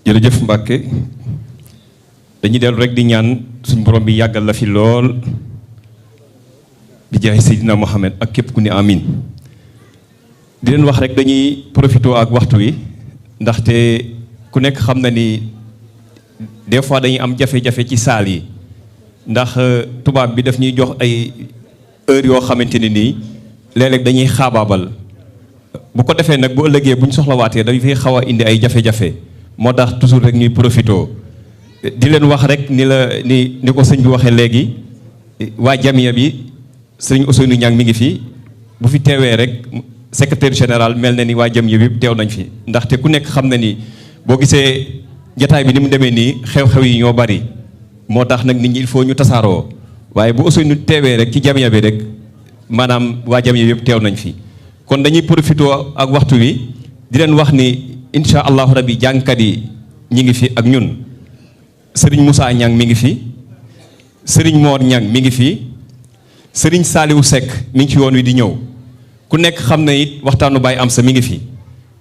jërëjëf Mbàkke dañuy dellu rek di ñaan suñ borom bi yàggal la fi lool bi jaay Seydina Mohamed ak képp ku ne amin di leen wax rek dañuy profité ak waxtu wi ndaxte ku nekk xam na ni des fois dañuy am jafe-jafe ci saal yi ndax tubaab bi daf ñuy jox ay heure yoo xamante ne nii léeg-léeg dañuy xaabaabal bu ko defee nag bu ëllëgee bu ñu soxlawaatee dañu fay xaw a indi ay jafe-jafe moo tax toujours rek ñuy profité di leen wax rek ni ko sëñ bi waxee léegi waa jamiya bi sëñ Ousseynou Niang mi ngi fi bu fi teewee rek secrétaire général mel na ni waa jamiya bi teew nañ fi ndaxte ku nekk xam na ni boo gisee jataay bi ni mu demee nii xew-xew yi ñoo bari moo tax nag nit ñi il faut ñu tasaaroo waaye bu Ousseynou teewee rek ci jamiya bi rek maanaam waa jamiya bi yëpp teew nañ fi kon dañuy profité ak waxtu wi di leen wax ni incha allahu rabi jàngkat yi ñi ngi fi ak ñun sëriñ Moussa Niang mi ngi fi sëriñ Mor Niang mi ngi fi sëriñ Saliou Seck mi ngi ci yoon wi di ñëw ku nekk xam na it waxtaanu Baye Amsa mi ngi fi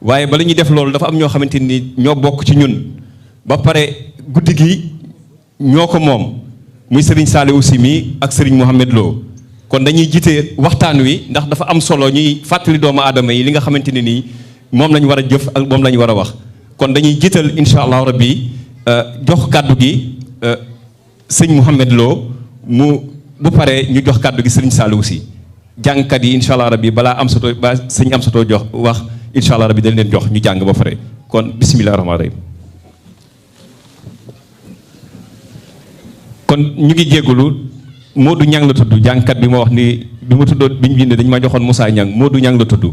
waaye bala ñuy def loolu dafa am ñoo xamante ni ñoo bokk ci ñun ba pare guddi gi ñoo ko moom muy sëriñ Saliou si mi ak sëriñ Mohamed Lo kon dañuy jiite waxtaan wi ndax dafa am solo ñuy fàttali doomu aadama yi li nga xamante ne nii moom lañu war a jëf ak moom lañu war a wax kon dañuy jiital incha allah rabbi jox kàddu gi sëñ Mohamed Lo mu bu paree ñu jox kàddu gi sëriñ Saliou si jàngkat yi incha allah rabbi balaa am sato ba sëñ am sato jox wax incha allah rabbi dañ leen jox ñu jàng ba pare kon bisimilah rahmaani rahim kon ñu ngi jégalu Modou Niang la tudd jàngkat bi ma wax ni bi ma tuddoon bi ñu bindee dañu ma joxoon Moussa Niang Modou Niang la tudd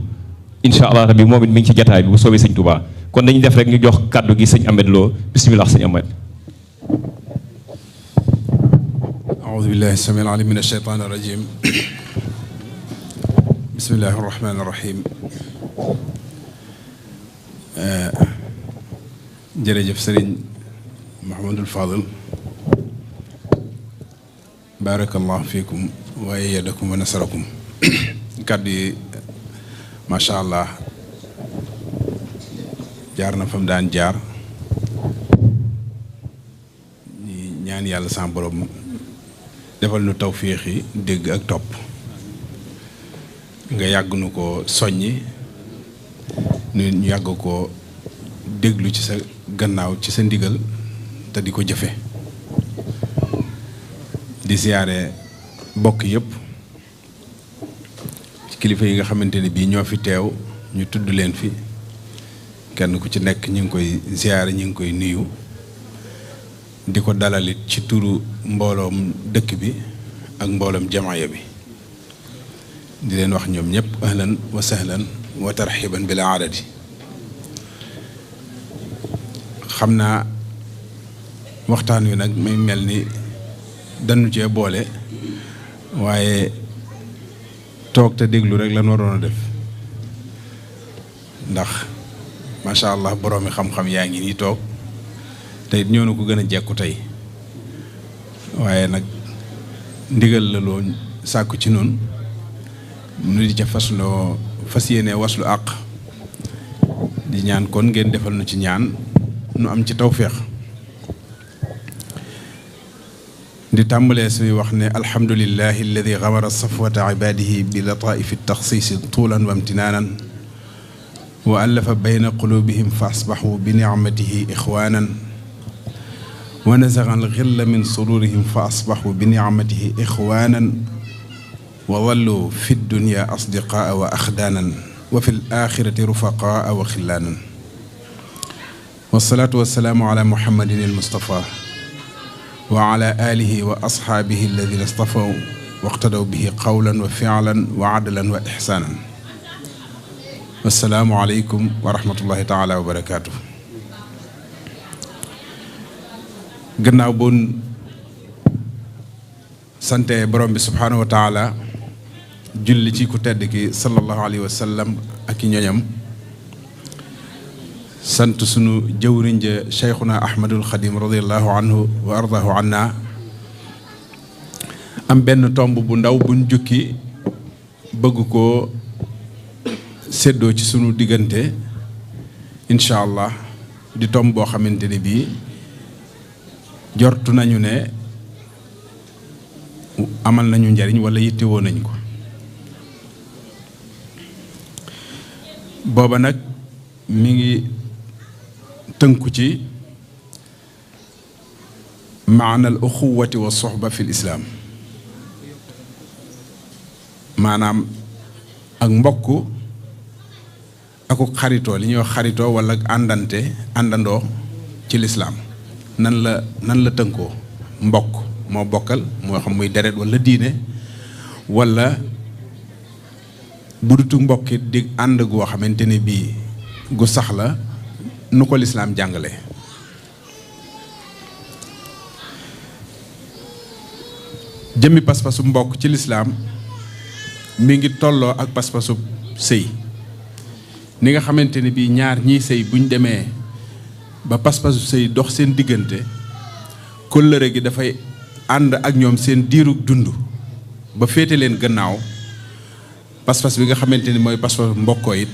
incha allah rabbi moom it mi ngi ci jataay bi bu soobee sëñ Touba kon dañuy def rek ñu jox kàddu gi sëñ Ahmed Lo bisimilah sëñ Ahmed. aoudu billahi samil alim min ashaytan arrajim bismillahi arrahmani arrahim jërëjëf sëriñ Mouhamadul Fadil barakallahu fiikum wa ayyadakum wa nasarakum kàddu yi macha allah jaar na fa mu daan jaar ñi ñaan yàlla sa borom defal nu tawfiix yi dégg ak topp nga yàgg nu ko soññi ñu yàgg ko déglu ci sa gannaaw ci sa ndigal te di ko jëfe di siyaare bokk yëpp ci kilifa yi nga xamante ne bii ñoo fi teew ñu tudd leen fi kenn ku ci nekk ñu ngi koy siyaare ñu ngi koy nuyu di ko dalalit ci turu mbooloom dëkk bi ak mbooloom jamaaya bi di leen wax ñoom ñëpp ahlan wa sahlan wa tarxiban bila adadi xam naa waxtaan wi nag muy mel ni dañu cee boole waaye toog te déglu rek lan waroon a def ndax macha allah boroomi xam-xam yaa ngi nii toog te it ñoo na ko gën a jekku tey waaye nag ndigal la loo sàkku ci noonu nu di ca fas yéene waslu àq di ñaan kon ngeen defal nu ci ñaan nu am ci tawféex di tàmbalee suy wax ne alhamdulillahi alladi gamara safwata ibadihi bi lataifi taxsiisi tuulan wa imtinaanan wa allafa bayna qulubihim fa asbaxu bi nicmatihi ixwaanan wa nazaga alxilla min sururihim fa asbaxu bi nicmatihi ixwaanan wa wallu fi dunya asdiqaa wa axdaanan wa fi alaxirati rufaqaa wa xillaanan wasalaatu wasalaamu ala muhammadin almustafa wa ala alihi wa asxaabihi alladina stafaw waqtadaw bihi qawlan wa fialan wa adlan wa ixsaanan assalaamu aleykum wa rahmatullahi taala wa barakaatu. gannaaw boon sante borom bi subhaanahu wa taala julli ci ku tedd ki sallallahu alayhi wa sallam ak i ñoñam sant sunu jëwriñ ja cheikhuna ahmadul xadim radiallahu anhu wa ardahu anna am benn tomb bu ndaw buñ jukki bëgg koo séddoo ci sunu diggante incha allah di tomb boo xamante ne bii jortu nañu ne amal nañu njariñ wala yittewoo nañ ko. booba nag mi ngi tënku ci maana al uxuwati wa soxba fi lislaam, maanaam ak mbokk aku xaritoo, li ñuy wax xaritoo wala àndandoo ci lislaam nan la tënkoo. mbokk moo bokkal, moo xam muy deret wala diine, wala bu dutu mbokki di ànd goo xamante ne bii gu sax la nu ko lislaam jàngale. jëmmi pas-pasu mbokk ci lislaam mi ngi tolloo ak pas-pasu sëy. ni nga xamante ne bii ñaar ñiy sëy buñ demee ba pas-pasu sëy dox seen diggante, kóllëre gi dafay ànd ak ñoom seen diirug dund ba féete leen gannaaw. pas-pas bi nga xamante ni mooy pas-pas mbokkoo it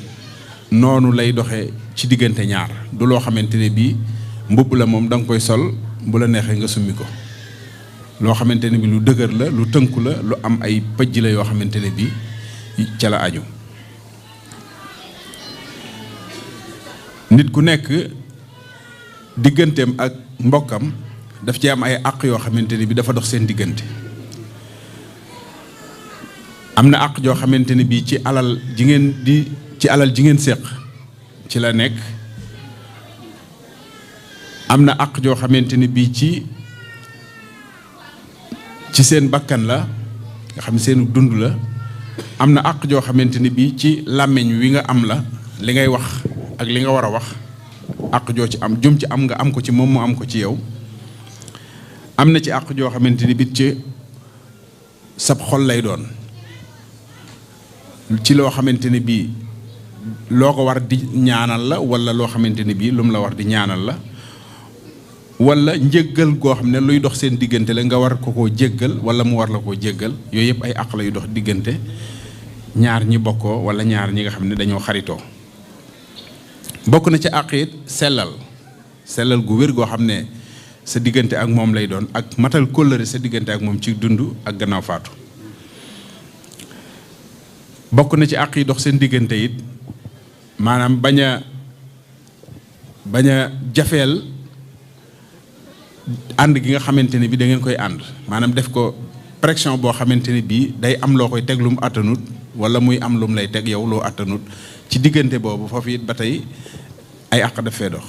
noonu lay doxee ci diggante ñaar. du loo xamante ne bii mbubb la moom da nga koy sol bu la neexee nga summi ko. loo xamante ne bi lu dëgër la, lu tënku la, lu am ay pëj la yoo xamante ne bii ca la aju. nit ku nekk digganteem ak mbokkam daf ci am ay àq yoo xamante ne bi dafa dox seen diggante. am na àq joo xamante ne bii ci alal ji ngeen séq ci la nekk. am na àq joo xamante ne bii ci seen bakkan la, nga xam ne seenu dund la. am na àq joo xamante ne bii ci làmmiñ wi nga am la, li ngay wax ak li nga war a wax. àq joo ci am jum ci am nga am ko ci moom mu am ko ci yow. am na ci àq joo xamante ni bit ci sab xol lay doon, ci loo xamante ne bii loo ko war di ñaanal la, wala loo xamante ne bii lu mu la war di ñaanal la, wala njéggal goo xam ne luy dox seen diggante la, nga war ko koo jéggal wala mu war la koo jéggal. yooyu yëpp ay àq la yu dox diggante ñaar ñi bokkoo wala ñaar ñi nga xam ne dañoo xaritoo. bokk na ci àq it sellal gu wér goo xam ne sa diggante ak moom lay doon, ak matal kóllëre sa diggante ak moom ci dund ak gannaaw faatu. bokk na ci àq yi dox seen diggante it maanaam bañ a jafeel ànd gi nga xamante ne bi da ngeen koy ànd. maanaam def ko pression boo xamante ne bii day am loo koy teg lu mu attanut, wala muy am lu mu lay teg yow loo attanut. ci diggante boobu foofu it ba tey ay àq daf fee dox.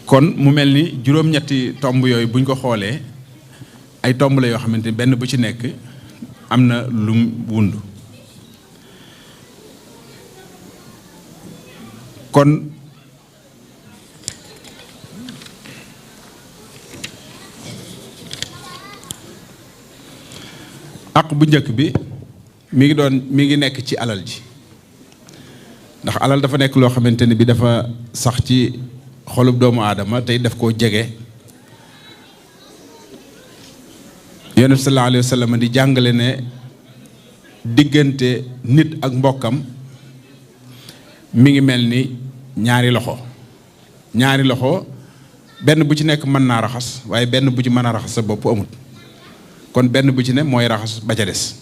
kon mu mel ni juróom-ñetti tomb yooyu buñ ko xoolee ay tomb la yoo xamante ni benn bu ci nekk am na lum wund. kon àq bu njëkk bi mi ngi nekk ci alal ji, ndax alal dafa nekk loo xamante ne bi dafa sax ci xolub doomu aadama tey daf koo jege. Yonent bi sallallahu alayhi wa sallam di jàngale ne diggante nit ak mbokkam mi ngi mel ni ñaari loxo benn bu ci nekk mën naa raxas, waaye benn bu ci mën a raxas sa bopp amut. kon benn bu ci ne mooy raxas ba ca des.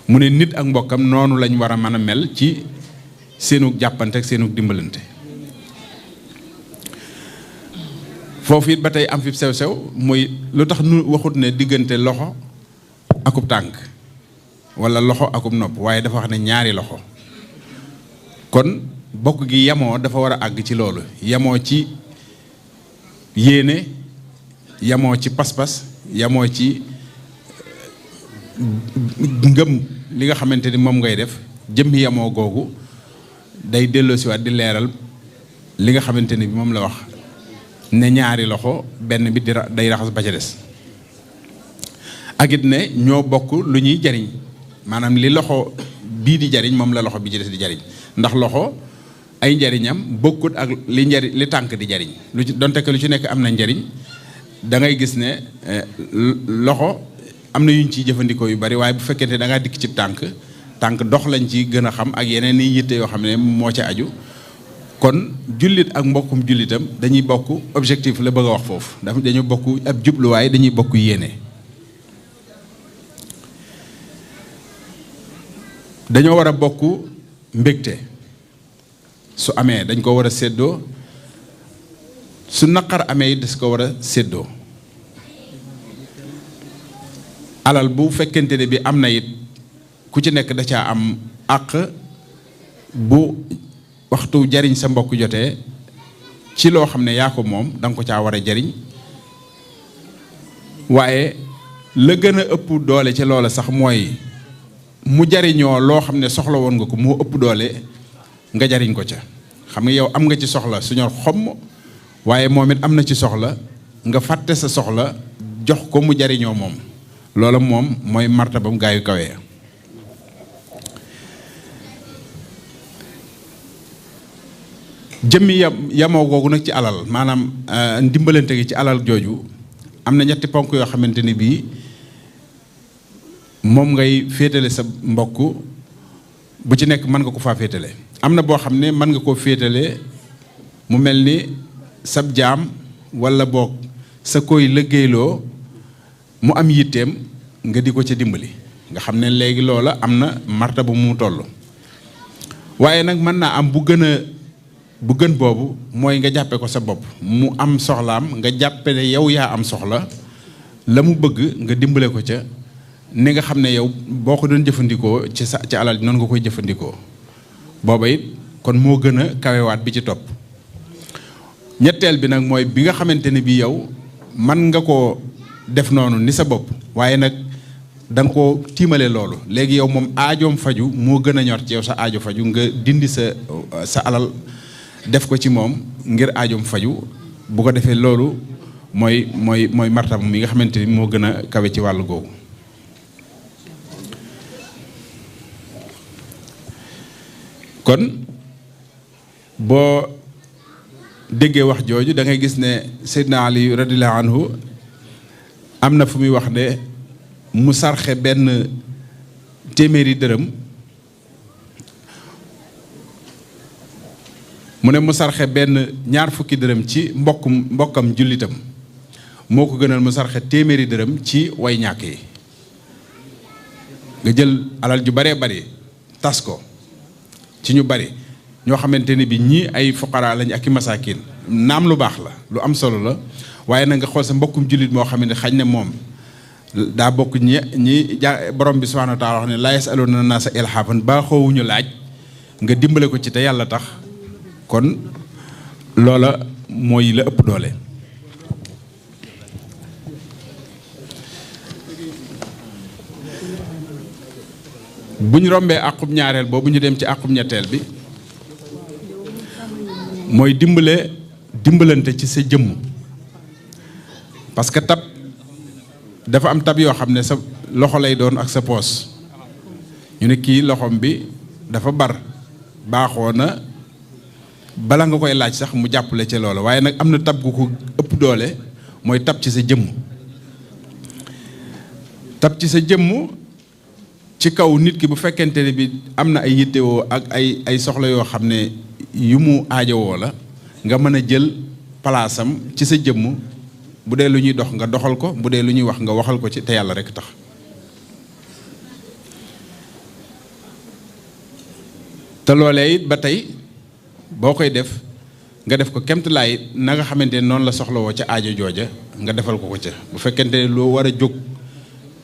mu ne nit ak mbokkam noonu lañ war a mën a mel ci seenug jàppante ak seenug dimbalante. foofu it ba tey am fi sew-sew muy lu tax nu waxut ne diggante loxo akub tànk wala loxo akub nopp, waaye dafa wax ne ñaari loxo. kon bokk gi yamoo dafa war a àgg ci loolu, yamoo ci yéene, yamoo ci pas-pas, yamoo ci ngëm li nga xamante ni moom ngay def. jëmmi yamoo googu day delloosiwaat di leeral li nga xamante ni bi moom la wax ne ñaari loxo benn bi day raxas ba ca des. ak it ne ñoo bokk lu ñuy jariñ, maanaam li loxo bii di jariñ moom la loxo bi ci des di jariñ. ndax loxo ay njariñam bokkut ak li tànk di jariñ. lu ci donte que lu ci nekk am na njariñ, da ngay gis ne loxo am na yuñ ciy jëfandikoo yu bari, waaye bu fekkente da ngaa dikk ci tànk dox lañ ci gën a xam ak yeneen i yitte yoo xam ne moo ca aju. kon jullit ak mbokkum jullitam dañuy bokk objectif la bëgg a wax foofu dañu bokk ab jubluwaay dañuy bokk yéene dañoo war a bokk mbégte su amee dañ ko war a séddoo su naqar amee des ko war a séddoo alal bu fekkente ne bi am na it ku ci nekk da caa am àq bu waxtu jariñ sa mbokk jotee ci loo xam ne yaa ko moom danga ko caa war a jariñ waaye la gën a ëpp doole ci loola sax mooy mu jariñoo loo xam ne soxla woon nga ko moo ëpp doole nga jariñ ko ca xam nga yow am nga ci soxla su ñor xomm waaye moom it am na ci soxla nga fàtte sa soxla jox ko mu jariñoo moom loola moom mooy martabam gaa yu kawe jëmmi yamoo googu nag ci alal maanaam ndimbalante gi ci alal jooju am na ñetti ponk yoo xamante ni bii moom ngay féetale sa mbokk bu ci nekk mën nga ko faa féetale am na boo xam ne mën nga koo féetale mu mel ni sab jaam walla boog sa koy liggéeyloo mu am yitteem nga di ko ca dimbali nga xam ne léegi loola am na marta bu mu toll waaye nag mën naa am bu gën boobu mooy nga jàppe ko sa bopp mu am soxlaam nga jàppe ne yow yaa am soxla la mu bëgg nga dimbale ko ca ni nga xam ne yow boo ko doon jëfandikoo ci sa ci alal noonu nga koy jëfandikoo booba it kon moo gën a kawewaat bi ci topp ñetteel bi nag mooy bi nga xamante ne bi yow man nga koo def noonu ni sa bopp waaye nag da nga koo tiimale loolu léegi yow moom aajoom faju moo gën a ñor ci yow sa aajo faju nga dindi sa alal def ko ci moom ngir aajoom faju bu ko defee loolu mooy martaba mi nga xamante ni moo gën a kawe ci wàllu googu kon boo déggee wax jooju da ngay gis ne Seydina Ali radiyallahu anhu am na fu muy wax ne mu sarxe benn téeméeri dërëm mu ne mu sarxe benn ñaar fukki dërëm ci mbokkam jullitam moo ko gënal mu sarxe téeméeri dërëm ci way ñàkk yi nga jël alal ju baree bari tas ko ci ñu bari ñoo xamante ne bi ñii ay fuqara lañ ak i masaakin naam lu baax la lu am solo la waaye na nga xool sa mbokkum jullit moo xam ne xañ ne moom daa bokk ñi borom bi subhanahu wa taala wax ne laa yasaluna naasa ilhaafan baaxoowuñu laaj nga dimbale ko ci te yàlla tax kon loola mooy la ëpp doole bu ñu rombee àqub ñaareel boobu ñu dem ci àqub ñetteel bi mooy dimbalante ci sa jëmm parce que tab dafa am tab yoo xam ne sa loxo lay doon ak sa poos ñu ne kii loxom bi dafa baaxoo na bala nga koy laaj sax mu jàppale ci loolu waaye nag am na tab gu ko ëpp doole mooy tab ci sa jëmm tab ci sa jëmm ci kaw nit ki bu fekkente ne bi am na ay yittewoo ak ay soxla yoo xam ne yu mu aajowoo la nga mën a jël palaasam ci sa jëmm bu dee lu ñuy dox nga doxal ko bu dee lu ñuy wax nga waxal ko ci te yàlla rekk tax te loolee it ba tey boo koy def nga def ko kemtalaay na nga xamante ne noonu la soxlawoo ca aajo jooja nga defal ko ca bu fekkente ne loo war a jóg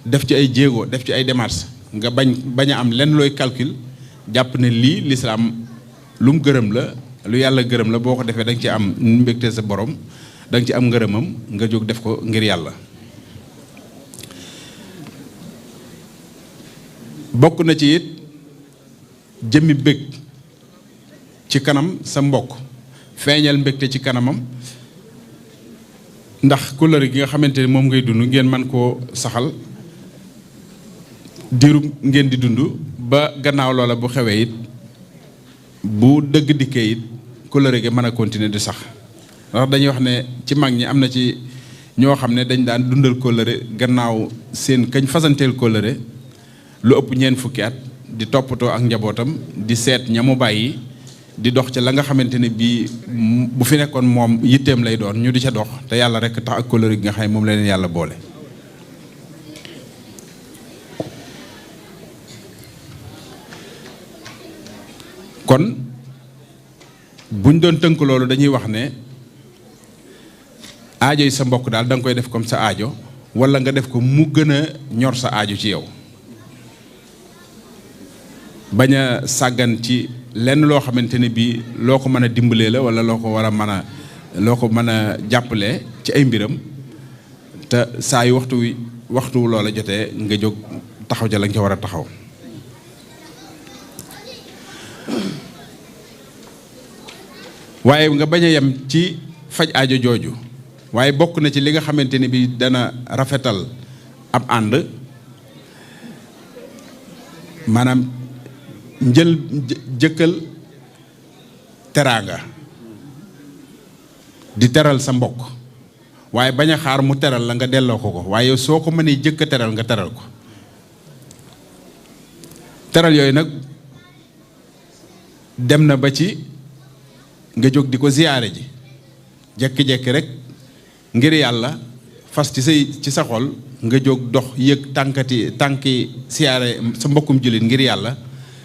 def ci ay jéego def ci ay démarches nga bañ a am lenn looy calcul jàpp ne lii lislaam lu mu gërëm la lu yàlla gërëm la boo ko defee da nga ci am mbégte sa borom da nga ci am ngërëmam nga jóg def ko ngir yàlla bokk na ci it jëmmi bég ci kanam sa mbokk feeñal mbégte ci kanamam ndax kóllëre gi nga xamante ni moom ngay dund ngeen man koo saxal diiru ngeen di dund ba gannaaw loola bu xewee it bu dëgg dikkee it kóllëre gi mën a continuer di sax ndax dañuy wax ne ci mag ñi am na ci ñoo xam ne dañ daan dundal kóllëre gannaaw seen kañ fasanteel kóllëre lu ëpp ñeent fukki at di toppatoo ak njabootam di seet ña mu bàyyi di dox ca la nga xamante ne bii bu fi nekkoon moom yitteem lay doon ñu di ca dox te yàlla rek tax ak kóllëre gi nga xam ne moom la leen yàlla boole. kon buñ doon tënk loolu dañuy wax ne aajo yi sa mbokk daal da nga koy def comme sa aajo wala nga def ko mu gën a ñor sa aajo ci yow bañ a sàggan ci lenn loo xamante ne bii loo ko mën a dimbalee la wala loo ko war a mën a loo ko mën a jàppale ci ay mbiram te saa yu waxtu loola jotee nga jóg taxaw ca la nga ca war a taxaw. waaye nga bañ a yem ci faj aajo jooju waaye bokk na ci li nga xamante ne bi dana rafetal ab ànd maanaam jëkkal teraanga di teral sa mbokk waaye bañ a xaar mu teral la nga delloo ko waaye soo ko mënee jëkk a teral nga teral ko. teral yooyu nag dem na ba ci nga jóg di ko ziyaare ji jekki-jekki rek ngir yàlla fas ci sa xol nga jóg dox yëg tànki siyaare sa mbokkum jullit ngir yàlla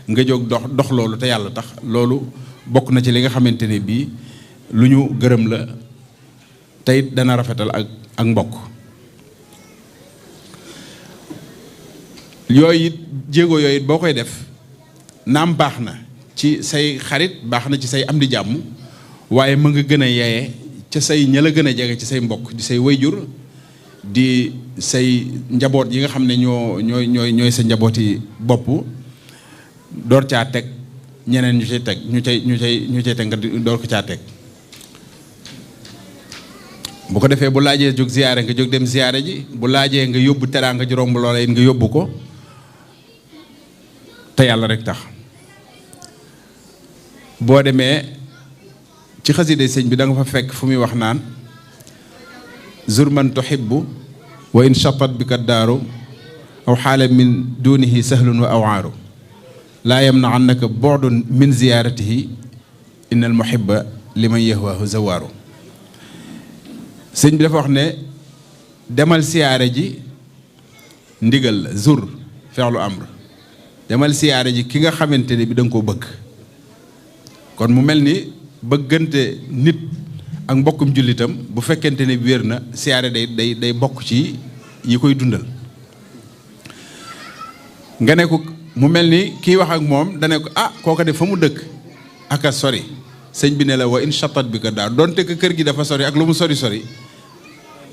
nga jóg dox loolu te yàlla tax loolu bokk na ci li nga xamante ne bii lu ñu gërëm la tey dana rafetal ak mbokk. yooyu it jéego yooyu it boo koy def naam baax na ci say xarit baax na ci say am di jàmm waaye mu nga gën a yeye ca say ña la gën a jege ci say mbokk di say wayjur di say njaboot yi nga xam ne ñooy sa njabooti bopp door caa teg ñeneen ñu cay teg nga door ko caa teg. bu ko defee bu laajee jóg ziyaare nga jóg dem ziyaare ji bu laajee nga yóbbu teraanga ji romb loola it nga yóbbu ko te yàlla rek tax. boo demee ci xaside sëñ bi da nga fa fekk fu muy wax naan zurman tuhibbu wa in shatat bika daaru aw xaala min dunihi sahlun wa awaaru laa yamnaannaka bu'dun min ziyaaratihi inna al muhibba liman yahwaahu zawaaru. sëñ bi dafa wax ne demal siyaare ji ndigal la zur fi'lu amr demal siyaare ji ki nga xamante ne bi da nga koo bëgg. kon mu mel ni bëggante nit ak mbokkum jullitam bu fekkente ne wér na siyaare day bokk ci yi koy dundal. nga ne ko mu mel ni kii wax ak moom dane ko kooka de fa mu dëkk aka sori sëñ bi ne la wa in shatat bi ka daal donte ko kër gi dafa sori ak lu mu sori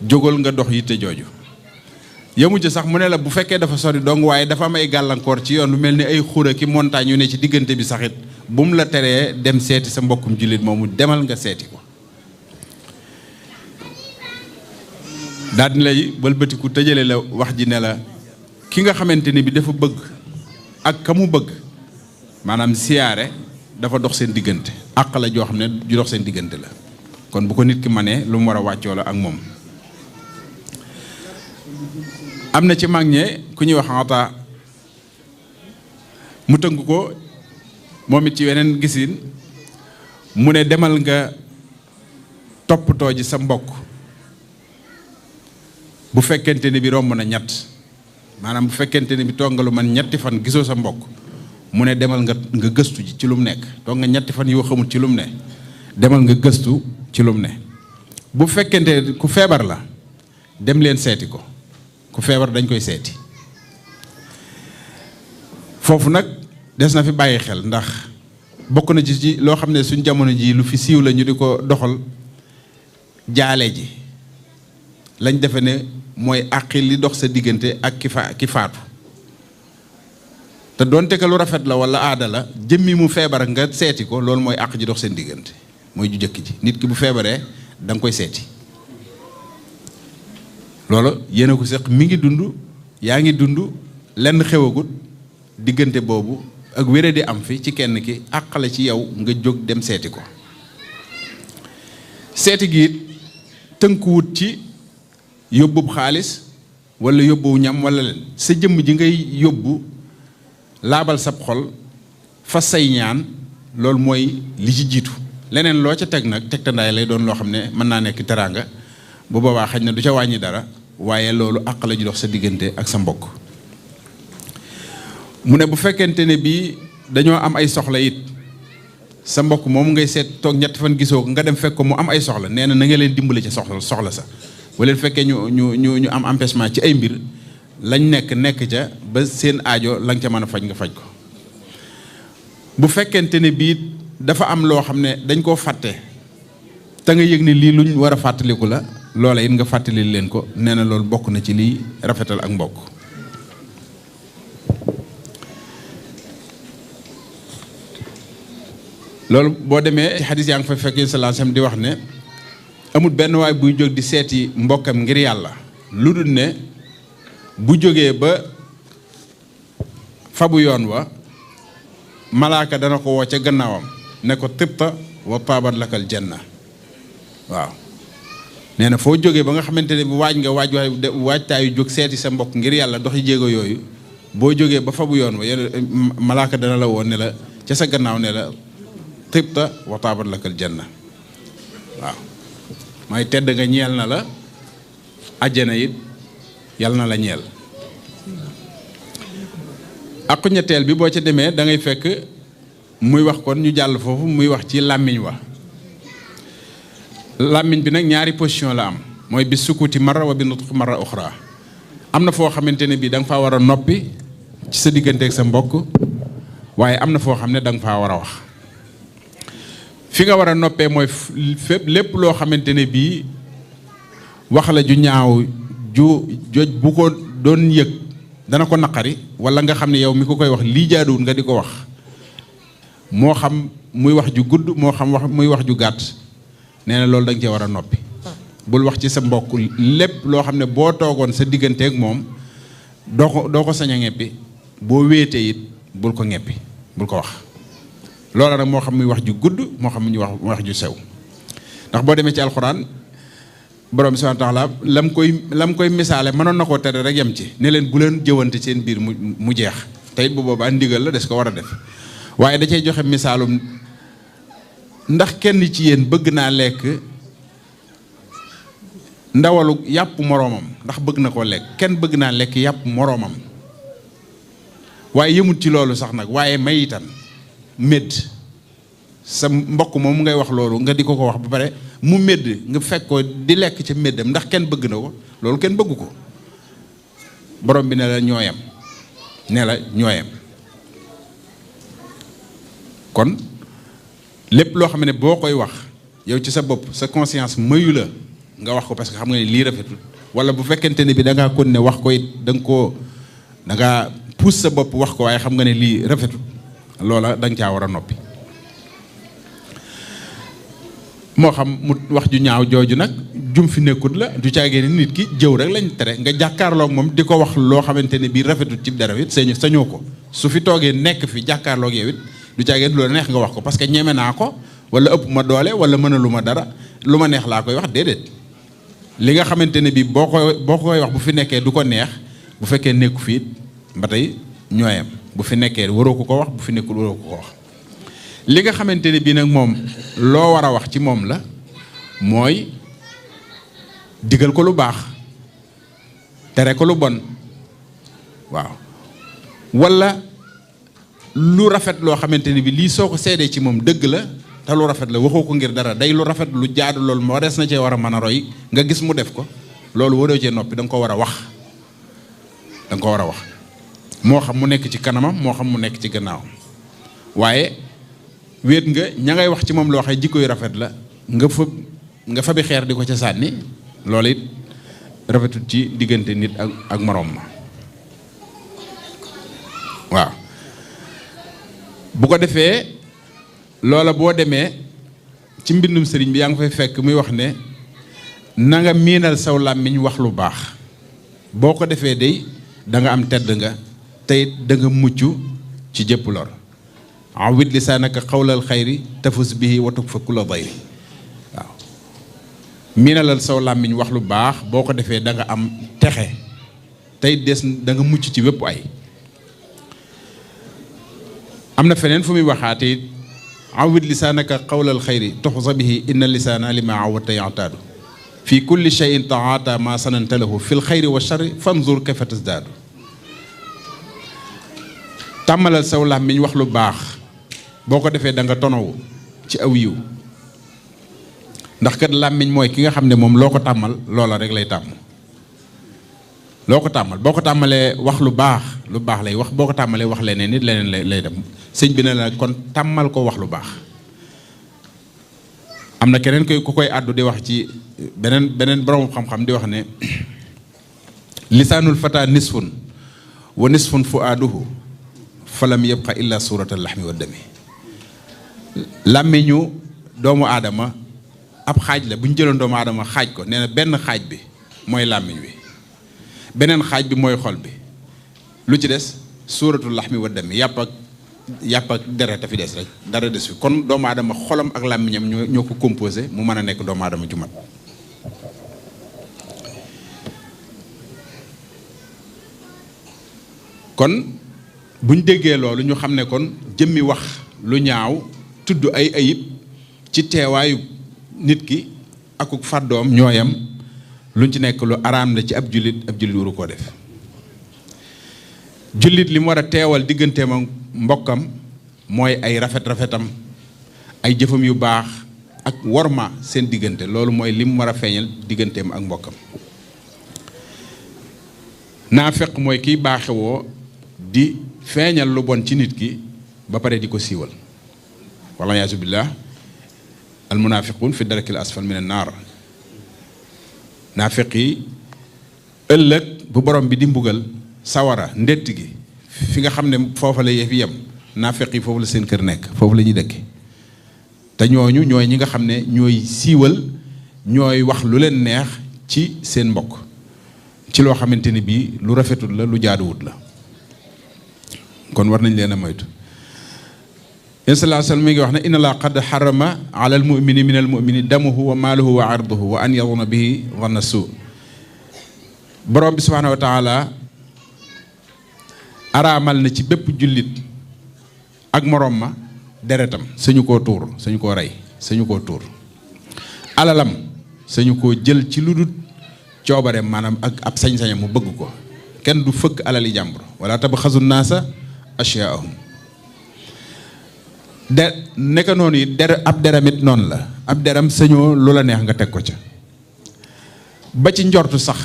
jógal nga dox yitte jooju. yemu ci sax mu ne la bu fekkee dafa sori dong waaye dafa am ay gàllankoor ci yoon lu mel ni ay xura ki montagne yu ne ci diggante bi saxit bu mu la teree dem seeti sa mbokkum jullit moomu demal nga seeti ko. daal di lay wëlbatiku tëjale la wax ji ne la ki nga xamante ni bi dafa bëgg ak ka mu bëgg maanaam siyaare dafa dox seen diggante àq la joo xam ne ju dox seen diggante la kon bu ko nit ki manee lu mu war a wàccoo la ak moom. am na ci mag ñe ku ñuy wax Ata mu tënk ko moom it ci weneen gisin mu ne demal nga toppatoo ji sa mbokk bu fekkente ne bi romb na ñett maanaam bu fekkente ne bi toog nga lu man ñetti fan gisoo sa mbokk mu ne demal nga gëstu ji ci lu mu nekk toog nga ñetti fan yoo xamul ci lu mu ne demal nga gëstu ci lu mu ne. bu fekkente ku feebar la dem leen seeti ko ku feebar dañ koy seeti. foofu nag des na fi bàyyi xel ndax bokk na ci loo xam ne suñ jamono ji lu fi siiw la ñu di ko doxal jaale ji lañ defe ne mooy àqi li dox sa diggante ak ki faatu te doonte ka lu rafet la wala aada la jëmmi mu feebar nga seeti ko loolu mooy àq ji dox seen diggante mooy ju jëkk ji nit ki bu feebaree da nga koy seeti loolu yéen a ko seq mi ngi dund yaa ngi dund lenn xewagut diggante boobu ak wéré di am fi ci kenn ki àq la ci yow nga jóg dem seeti ko. seeti gi it tënkuwut ci yóbbub xaalis wala yóbbu ñam wala leen sa jëmm ji ngay yóbbu laabal sab xol fas say ñaan loolu mooy li ci jiitu. leneen loo ca teg nag tegtandaay lay doon loo xam ne mën naa nekk teraanga bu boobaa xaj na du ca wàññi dara waaye loolu àq la ju dox sa diggante ak sa mbokk. mu ne bu fekkente ne bii dañoo am ay soxla it sa mbokk moom ngay seet toog ñett fan gisoo ko nga dem fekk ko mu am ay soxla nee na nga leen dimbali ci soxla sa bu leen fekkee ñu am empêchement ci ay mbir lañ nekk ca ba seen aajo la nga ca mën a faj nga faj ko. bu fekkente ne bii dafa am loo xam ne dañ koo fàtte te nga yëg ne lii luñ war a fàttaliku la loola it nga fàttali leen ko nee na loolu bokk na ci liy rafetal ak mbokk. loolu boo demee ci xadis yaa ngi fay fekk sallallahu alayhi wasallam di wax ne amul benn waay buy jóg di seeti mbokkam ngir yàlla lu dul ne bu jógee ba fabu yoon wa malaaka dana ko woo ca gannaawam ne ko tibta wa taabat lakal janna waaw nee na foo jógee ba nga xamante ne bi waajtaayu jóg seeti sa mbokk ngir yàlla doxi jéego yooyu boo jógee ba fabu yoon wa malaaka dana la woo ne la ca sa gannaaw ne la tibta wa taabat lakal janna waaw mooy tedd nga ñeel na la àjjana it yàlla na la ñeel. ak ñetteel bi boo ca demee da ngay fekk muy wax kon ñu jàll foofu muy wax ci làmmiñ wa làmmiñ bi nag ñaari position la am mooy bi sukkuti marra wa bi nutq marra uxra am na foo xamante ne bii da nga faa war a noppi ci sa diggante ak sa mbokk waaye am na foo xam ne da nga faa war a wax. fi nga war a noppee mooy fépp lépp loo xamante ne bii wax la ju ñaaw joj bu ko doon yëg dana ko naqari wala nga xam ne yow mi ko koy wax lii jaaduwul nga di ko wax moo xam muy wax ju gudd moo xam muy wax ju gàtt nee na loolu da nga cee war a noppi. bul wax ci sa mbokk lépp loo xam ne boo toogoon sa digganteeg moom doo ko sañ a ñeppi boo wéetee it bul ko ñeppi bul ko wax. loola nag moo xam muy wax ju gudd moo xam muy wax ju sew ndax boo demee ci alxuraan borom bi subhaanahu wa taala lam koy misaale mënoon na koo tere rek yem ci ne leen bu leen jëwante seen biir mu jeex te it bu boobaa ndigal la des ko war a def waaye da cay joxe misaalum ndax kenn ci yéen bëgg naa lekk ndawalu yàpp moroomam ndax bëgg na koo lekk kenn bëgg naa lekk yàpp moroomam waaye yëmut ci loolu sax nag waaye may itam médd sa mbokk moom ngay wax loolu nga di ko wax ba pare mu médd nga fekk ko di lekk ca méddam ndax kenn bëgg na ko loolu kenn bëggu ko borom bi ne la ñooyam kon lépp loo xam ne boo koy wax yow ci sa bopp sa conscience mayu la nga wax ko parce que xam nga ne lii rafetul wala bu fekkente ne bi da ngaa kon ne wax ko it da ngaa pousse sa bopp wax ko waaye xam nga ne lii rafetul loola da nga caa war a noppi moo xam mu wax ju ñaaw jooju nag jum fi nekkut la du caagee ni nit ki jëw rek lañ tere nga jàkkaarloog moom di ko wax loo xamante ne bii rafetul ci dara it sañoo ko su fi toogee nekk fi jàkkaarloog yow it du caagee ni loolu neex nga wax ko parce que ñeme naa ko wala ëpp ma doole wala mënalu ma dara lu ma neex laa koy wax déedéet li nga xamante ne bii boo koy wax bu fi nekkee du ko neex bu fekkee nekku fi it ba tey ñooyam bu fi nekkee waroo ko wax bu fi nekkul waroo ko wax li nga xamante ne bii nag moom loo war a wax ci moom la mooy digal ko lu baax tere ko lu bon waaw wala lu rafet loo xamante ne bi lii soo ko seedee ci moom dëgg la te lu rafet la waxoo ko ngir dara day lu rafet lu jaadu loolu moo des na cee war a mën a roy nga gis mu def ko loolu waroo cee noppi da nga ko war a wax moo xam mu nekk ci kanamam moo xam mu nekk ci gannaawam waaye wéet nga ña ngay wax ci moom loo xam jikko yu rafet la nga fabi xeer di ko ca sànni loolu it rafetul ci diggante nit ak moroom ma waaw bu ko defee loola boo demee ci mbindum sëriñ bi yaa ngi fay fekk muy wax ne na nga miinal saw làmmiñ wax lu baax boo ko defee day da nga am tedd nga tey da nga mucc ci jëpp lor awit lisaanaka xawlal xayri tafus bihi watuk fa kula dayri waaw miinalal saw làmmiñ wax lu baax boo ko defee da nga am texe tey des da nga mucc ci wépp ay am na feneen fu muy waxaate it awid lisaanaka qawla alxayri tuxsa bihi inna lisaana lima awadta yataadu fi kulli cheyin taata ma sananta lahu fi lxayri wa charri fanzur kayfa tasdaadu tàmmalal saw làmmiñ wax lu baax boo ko defee da nga tonowu ci aw yiw ndax kat làmmiñ mooy ki nga xam ne moom loo ko tàmmal loola rek lay tàmm loo ko tàmmal boo ko tàmmalee wax lu baax lay wax boo ko tàmmalee wax leneen nit leneen lay dem sëñ bi ne la kon tàmmal ko wax lu baax am na keneen ku koy àddu di wax ci beneen borom xam-xam di wax ne lisaanul fata nisfun wa nisfun fuaaduhu falam yabqa illa surata lahmi wa dami làmmiñu doomu aadama ab xaaj la bu ñu jëloon doomu aadama xaaj ko nee na benn xaaj bi mooy làmmiñ wi beneen xaaj bi mooy xol bi lu ci des suuratul laxmi wa dami yàpp ak deret a fi des rek dara des fi kon doomu aadama xolam ak làmmiñam ñoo ko composé mu mën a nekk doomu aadama ju mat kon buñ déggee loolu ñu xam ne kon jëmmi wax lu ñaaw tudd ay ayib ci teewaayu nit ki akuk fàddoom ñooyam luñ ci nekk lu araam la ci ab jullit waru koo def jullit li mu war a teewal digganteem ak mbokkam mooy ay rafetam ay jëfam yu baax ak worma seen diggante loolu mooy li mu war a feeñal digganteem ak mbokkam naafeq mooy kiy baaxewoo di feeñal lu bon ci nit ki ba pare di ko siiwal wala yaasu billah al munafiqun fi darakil asfal min an naar naafeq yi ëllëg bu borom bi di mbugal sawara ndett gi fi nga xam ne foofa la yëf yem naafeq yi foofu la seen kër nekk foofu la ñuy dëkk te ñooñu ñooy ñi nga xam ne ñooy siiwal ñooy wax lu leen neex ci seen mbokk ci loo xamante ni bii lu rafetul la lu jaaduwut la kon war nañ leen a moytu yéen sallallahu alayhi wasallam mi ngi wax ne inna laa qad xarama ala al mumini min al mumini damuhu wa maaluhu wa arduhu wa an yaduna bihi wanna suu borom bi subhanahu wa taala araamal na ci bépp jullit ak moroom ma deretam sañu koo tuur sañu koo rey sañu koo tuur alalam sañu koo jël ci lu dul coobareem maanaam ak ab sañ-sañam mu bëgg ko kenn du fëkk alali jàmbur wala tabxasu naasa ashyaahum de nekk noonu it ab deram it noonu la ab deram sañoo lu la neex nga teg ko ca ba ci njortu sax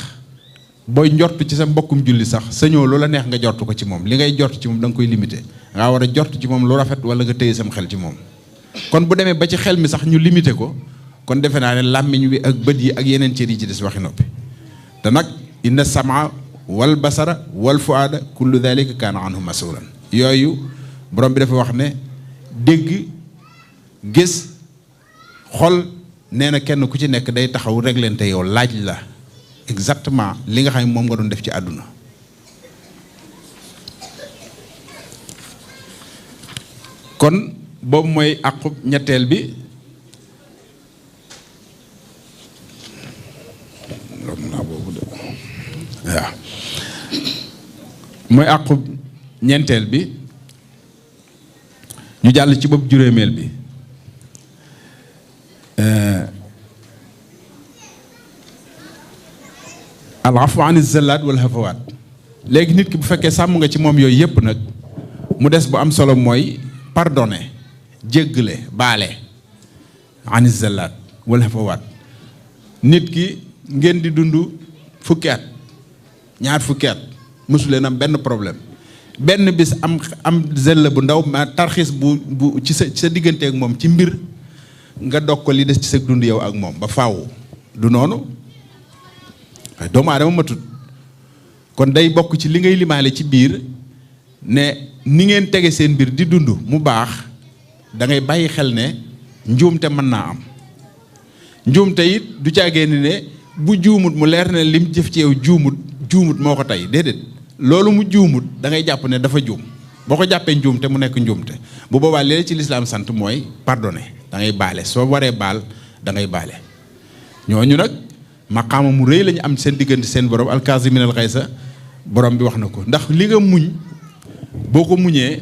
booy njortu ci sa mbokkum julli sax sañoo lu la neex nga jortu ko ci moom li ngay jortu ci moom da nga koy limité nga war a jortu ci moom lu rafet wala nga téye sam xel ci moom kon bu demee ba ci xel mi sax ñu limité ko kon defe naa ne làmmiñ wi ak bët yi ak yeneen cër yi ci des waxi noppi te nag inna samaa wal basara wal fuaada kullu dalika kaana anhu masulan yooyu borom bi dafa wax ne dégg gis xol nee na kenn ku ci nekk day taxaw réglente yow laaj la exactement li nga xam ne moom nga doon def ci àdduna kon boobu mooy àqub ñetteel bi waaw mooy àqub ñeenteel bi ñu jàll ci bopp juróomeel bi al afu an zallaat wal hafawaat léegi nit ki bu fekkee sàmm nga ci moom yooyu yépp nag mu des bu am solo mooy pardonner jéggale baale an zallaat wal hafawaat nit ki ngeen di dund fukki at ñaar fukki at mosu leen am benn problème benn bis am zella bu ndaw ma tarxis bu ci sa diggante ak moom ci mbir nga dog ko li des ci sa dund yow ak moom ba faaw du noonu waaye doomu aadama matut kon day bokk ci li ngay limaale ci biir ne ni ngeen tege seen mbir di dund mu baax da ngay bàyyi xel ne njuumte mën naa am njuumte it du caagee ni ne bu juumut mu leer ne lim jëf ci yow juumut moo ko tey déedéet loolu mu juumut da ngay jàpp ne dafa juum boo ko jàppee njuumte mu nekk njuumte bu boobaa léegi ci lislaam sant mooy pardonner da ngay baale soo waree baal da ngay baale ñooñu nag maqaama mu rëy lañu am seen diggante seen borom alkaasiminal xaysa borom bi wax na ko ndax li nga muñ boo ko muñee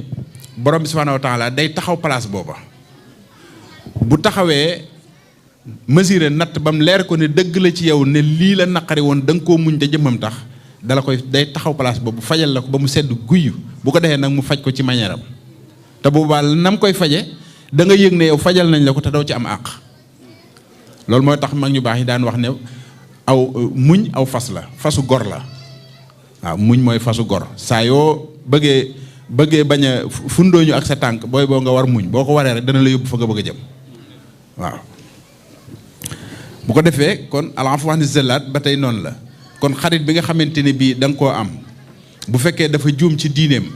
borom bi subhaanahu wa taala day taxaw place booba bu taxawee mesuré natt ba mu leer ko ne dëgg la ci yow ne lii la naqari woon da nga koo muñ te jëmmam tax dala koy day taxaw place boobu fajal la ko ba mu sedd guyu bu ko defee nag mu faj ko ci manière am te boobaa nam koy faje da nga yëg ne yow fajal nañ la ko te doo ci am àq loolu mooy tax mag ñu baax yi daan wax ne muñ aw fas la fasu gor la waaw muñ mooy fasu gor saa yoo bëggee bañ a fundooñu ak sa tànk booy boo nga war muñ boo ko waree rek dana la yóbbu fa nga bëgg a jëm waaw bu ko defee kon al-afwu ani zallaat ba tey noonu la kon xarit bi nga xamante ne bii da nga koo am bu fekkee dafa juum ci diineem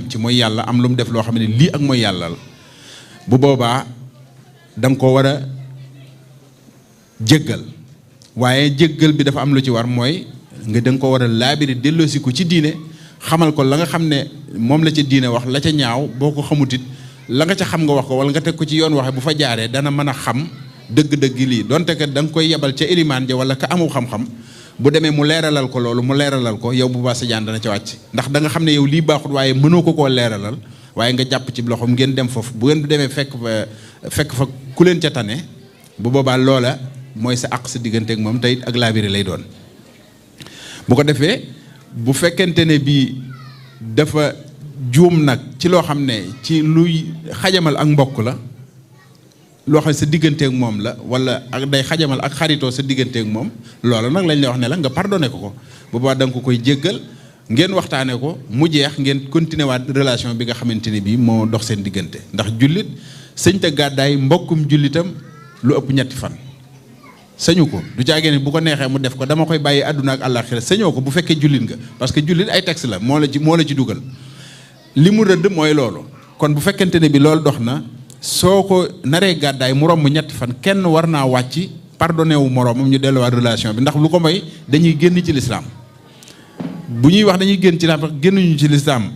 ci mooy yàlla am lu mu def loo xam ne lii ak mooy yàlla la bu boobaa da nga koo war a jéggal waaye jéggal bi dafa am lu ci war mooy nga da nga ko war a laabiri delloosi ko ci diine xamal ko la nga xam ne moom la ca diine wax la ca ñaaw boo ko xamutit la nga ca xam nga wax ko wala nga teg ko ci yoon waxe bu fa jaaree dana mën a xam dëgg-dëgg lii donte que da nga koy yebal ca ilimaan ja wala ka amul xam-xam bu demee mu leeralal ko loolu mu leeralal ko yow bu baax sa jaan dana ca wàcc ndax da nga xam ne yow lii baaxut waaye mënoo ko koo leeralal waaye nga jàpp ci loxoom ngeen dem foofu bu ngeen demee fekk fa ku leen ca tane bu boobaa loola mooy sa àq sa digganteeg moom te it ak laabiri lay doon bu ko defee bu fekkente ne bii dafa juum nag ci loo xam ne ci luy xajamal ak mbokk la loo xam ne sa digganteeg moom la wala ak day xajamal ak xaritoo sa digganteeg moom loola nag lañ lay wax ne la nga pardonné ko bu boobaa da nga ko koy jéggal ngeen waxtaanee ko mu jeex ngeen continuer waat relation bi nga xamante ne bii moo dox seen diggante ndax jullit sëñ te gàddaay mbokkum jullitam lu ëpp ñetti fan sañu ko du caagee ne bu ko neexee mu def ko dama koy bàyyi àdduna ak àllaaxira sañoo ko bu fekkee jullit nga parce que jullit ay texte la moo la ci dugal li mu rëdd mooy loolu kon bu fekkente ne bi loolu dox na soo ko naree gàddaay mu romb ñetti fan kenn war naa wàcc pardonné wu moroomam ñu delluwaat relation bi ndax lu ko mooy dañuy génn ci lislaam bu ñuy wax dañuy génn ci lislaam génnuñu ci lislaam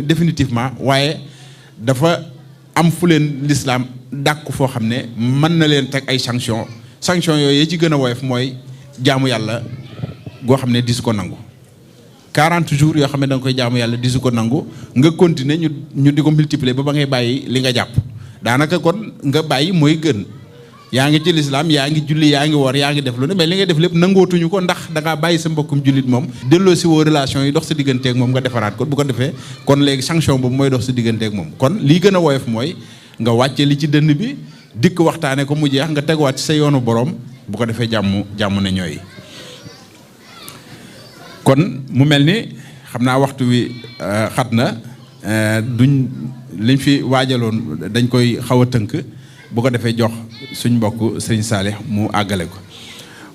définitivement waaye dafa am fu leen lislaam dàkku foo xam ne mën na leen teg ay sanction yooyu yi ci gën a woyof mooy jaamu yàlla goo xam ne disu ko nangu 40 jours yoo xam ne da nga koy jaamu yàlla disu ko nangu nga continuer ñu di ko multiplier ba ngay bàyyi li nga jàpp daanaka kon nga bàyyi mooy gën yaa ngi ci lislaam yaa ngi julli yaa ngi woor yaa ngi def lu ne mais li nga def lépp nangootuñu ko ndax da ngaa bàyyi sa mbokkum jullit moom delloo si woo relation yi dox sa digganteeg moom nga defaraat ko bu ko defee kon léegi sanction boobu mooy dox sa digganteeg moom kon lii gën a woyof mooy nga wàcce li ci dënn bi dikk waxtaane ko mu jeex nga teguwaat ci sa yoonu borom bu ko defee jàmm ne ñooy kon mu mel ni xam naa waxtu wi xat na duñ liñ fi waajaloon dañ koy xaw a tënk bu ko defee jox suñ mbokk sëriñ Saalix mu àggale ko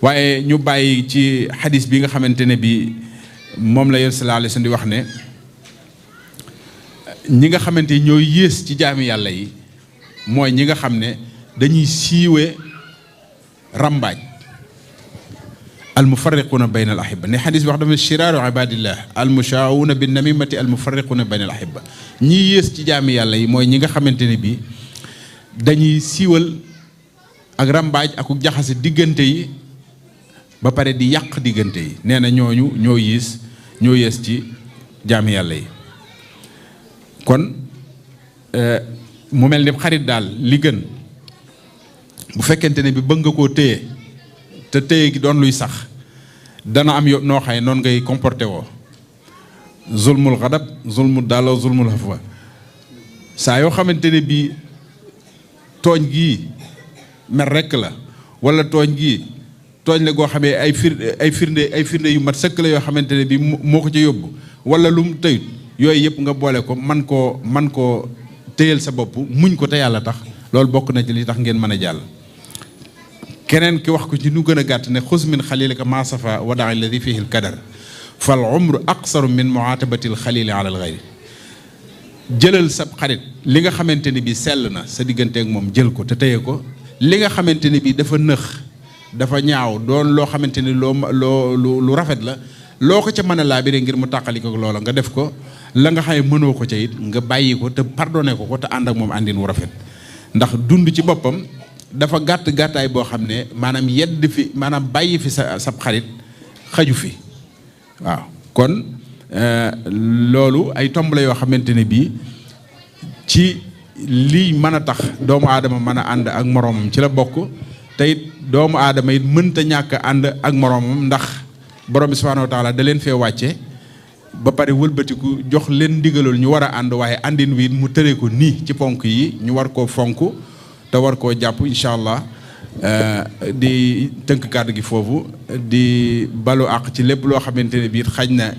waaye ñu bàyyi ci xadis bi nga xamante ne bi moom la yéen sallallahu alayhi wasallam di wax ne ñi nga xamante ni ñooy yées ci jaami yàlla yi mooy ñi nga xam ne dañuy siiwee rambaaj al mufarriquuna bayna al ahibba ne xadis bi wax dafa shiraaru ibadillah al mushaawuna bin namimati al mufarriquuna bayna al ahibba ñi yées ci jaami yàlla yi mooy ñi nga xamante ne bi dañuy siiwal ak rambaaj ak jaxase diggante yi ba pare di yàq diggante yi nee na ñooñu ñoo yées ci jaami yàlla yi kon mu mel ni xarit daal li gën bu fekkente ne bi bëgg nga koo téye te téye gi doon luy sax dana am noo xay noonu ngay comporté woo zulmul xadab zulmul daaloo zulmul hafwa saa yoo xamante ne bi tooñ gii mer rekk la wala tooñ la goo xamee ay firnde yu mat sëkk la yoo xamante ne bi moo ko ca yóbbu wala lu mu tëyut yooyu yëpp nga boole ko man koo téyel sa bopp muñ ko te yàlla tax loolu bokk na ci li tax ngeen mën a jàll keneen ki wax ko ci nu gën a gàtt ne xus min xalilika ma safa wadaa alladi fihi l kadar fal umru aqsaru min muatabati l xalili ala al gayri jëlal sa xarit li nga xamante ni bi sell na sa diggante ak moom jël ko te téye ko li nga xamante ni bi dafa nëx dafa ñaaw doon loo xamante ni lu rafet la loo ko ca mën a laabire ngir mu tàqali ko loola nga def ko la nga xam ne mënoo ko ca it nga bàyyi ko te pardonné ko te ànd ak moom àndin wu rafet ndax dund ci boppam dafa gàttaay boo xam ne maanaam bàyyi fi sab xarit xaju fi waaw kon loolu ay tomb la yoo xamante ne bii ci lii mën a tax doomu aadama mën a ànd ak moroomam ci la bokk te it doomu aadama it mënta ñàkk ànd ak moroomam ndax borom bi subhaanahu wa taala da leen fee wàcce ba pare wëlbatiku jox leen ndigalul ñu war a ànd waaye àndin wi mu tëree ko nii ci ponk yi ñu war koo fonk te war koo jàpp incha allah di tënk kàddu gi foofu di balu àq ci lépp loo xamante ne bii xaj na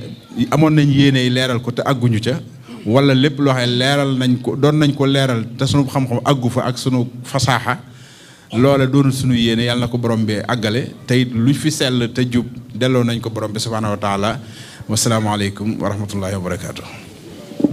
amoon nañ yéene leeral ko te àgguñu ca wala lépp loo xam ne leeral nañ ko doon nañ ko leeral te sunu xam-xam àggu fa ak sunu fasaaxa loola doonul sunu yéene yàlla na ko borom bi àggale te it lu fi sell te jub delloo nañ ko borom bi subhaanahu wa taala wasalaamaaleykum wa rahmatullahi wa barakaatu.